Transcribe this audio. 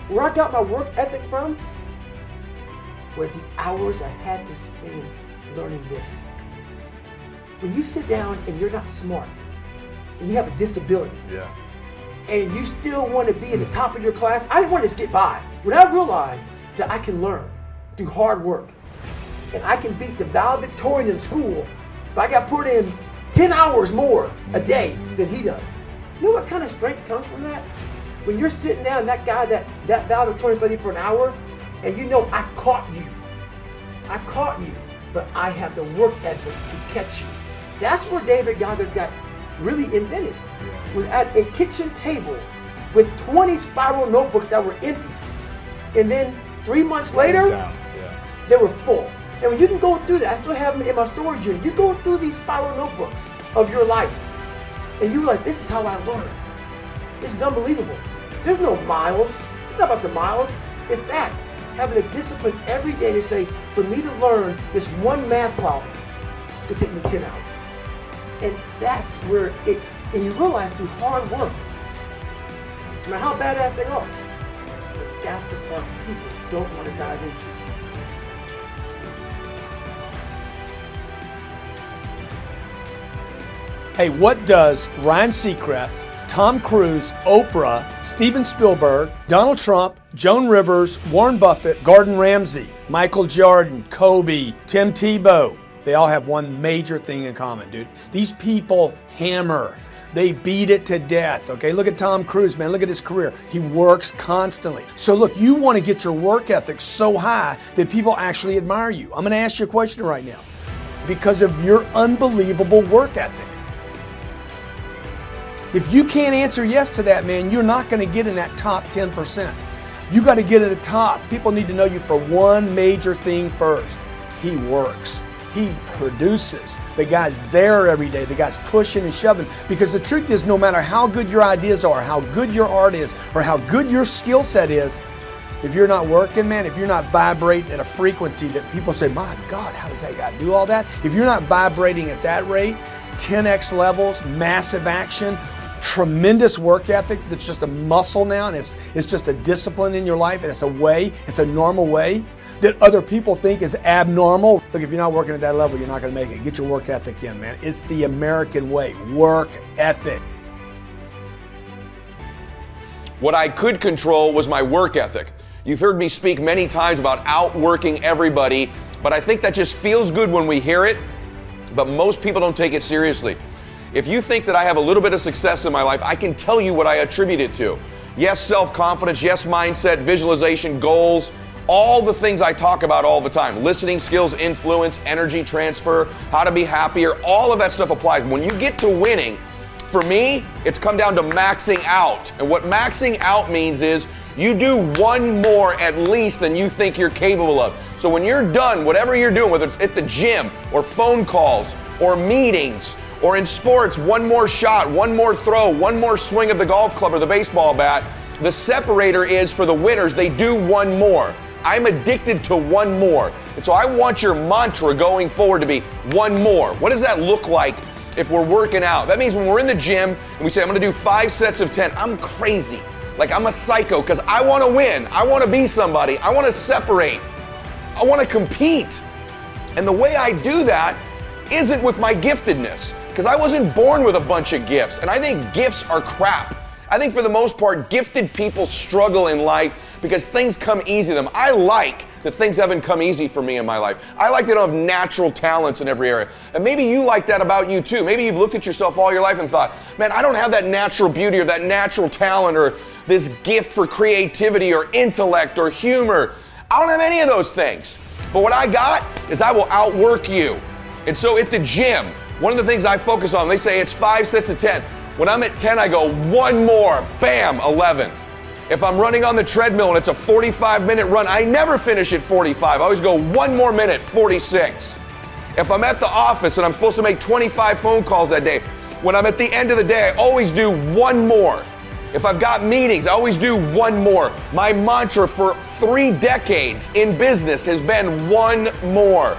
Where I got my work ethic from was the hours I had to spend learning this. When you sit down and you're not smart, and you have a disability, and you still want to be at the top of your class, I didn't want to just get by. When I realized that I can learn through hard work, and I can beat the valedictorian in school, but I got put in 10 hours more a day than he does. You know what kind of strength comes from that? When you're sitting down, that guy, that valedictorian studied for an hour, and you know I caught you, but I have the work ethic to catch you. That's where David Goggins got really invented, was at a kitchen table with 20 spiral notebooks that were empty. And then 3 months later, they were full. And when you can go through that, I still have them in my storage unit. You go through these spiral notebooks of your life, and you realize, this is how I learn. This is unbelievable. There's no miles. It's not about the miles. It's that, having a discipline every day to say, for me to learn this one math problem, it's gonna take me 10 hours. And that's where and you realize through hard work, no matter how badass they are, but that's the part people don't want to dive into. Hey, what does Ryan Seacrest, Tom Cruise, Oprah, Steven Spielberg, Donald Trump, Joan Rivers, Warren Buffett, Gordon Ramsay, Michael Jordan, Kobe, Tim Tebow, they all have one major thing in common, dude. These people hammer. They beat it to death, okay? Look at Tom Cruise, man. Look at his career. He works constantly. So look, you want to get your work ethic so high that people actually admire you. I'm going to ask you a question right now. Because of your unbelievable work ethic. If you can't answer yes to that, man, you're not going to get in that top 10%. You got to get at the top. People need to know you for one major thing first. He works. He produces. The guy's there every day. The guy's pushing and shoving. Because the truth is, no matter how good your ideas are, how good your art is, or how good your skill set is, if you're not working, man, if you're not vibrating at a frequency that people say, my God, how does that guy do all that? If you're not vibrating at that rate, 10x levels, massive action, tremendous work ethic that's just a muscle now, and it's just a discipline in your life, and it's a way, it's a normal way that other people think is abnormal. Look, if you're not working at that level, you're not going to make it. Get your work ethic in, man. It's the American way. Work ethic. What I could control was my work ethic. You've heard me speak many times about outworking everybody, but I think that just feels good when we hear it, but most people don't take it seriously. If you think that I have a little bit of success in my life, I can tell you what I attribute it to. Yes, self-confidence, yes, mindset, visualization, goals, all the things I talk about all the time. Listening skills, influence, energy transfer, how to be happier, all of that stuff applies. When you get to winning, for me, it's come down to maxing out. And what maxing out means is you do one more at least than you think you're capable of. So when you're done, whatever you're doing, whether it's at the gym or phone calls or meetings or in sports, one more shot, one more throw, one more swing of the golf club or the baseball bat, the separator is for the winners, they do one more. I'm addicted to one more. And so I want your mantra going forward to be one more. What does that look like if we're working out? That means when we're in the gym and we say, I'm gonna do 5 sets of 10, I'm crazy. Like I'm a psycho because I wanna win. I wanna be somebody. I wanna separate. I wanna compete. And the way I do that isn't with my giftedness, because I wasn't born with a bunch of gifts. And I think gifts are crap. I think for the most part, gifted people struggle in life because things come easy to them. I like that things haven't come easy for me in my life. I like that I don't have natural talents in every area. And maybe you like that about you too. Maybe you've looked at yourself all your life and thought, man, I don't have that natural beauty or that natural talent or this gift for creativity or intellect or humor. I don't have any of those things. But what I got is I will outwork you. And so at the gym, one of the things I focus on, they say it's 5 sets of 10. When I'm at 10, I go one more, bam, 11. If I'm running on the treadmill and it's a 45-minute run, I never finish at 45. I always go one more minute, 46. If I'm at the office and I'm supposed to make 25 phone calls that day, when I'm at the end of the day, I always do one more. If I've got meetings, I always do one more. My mantra for 3 decades in business has been one more.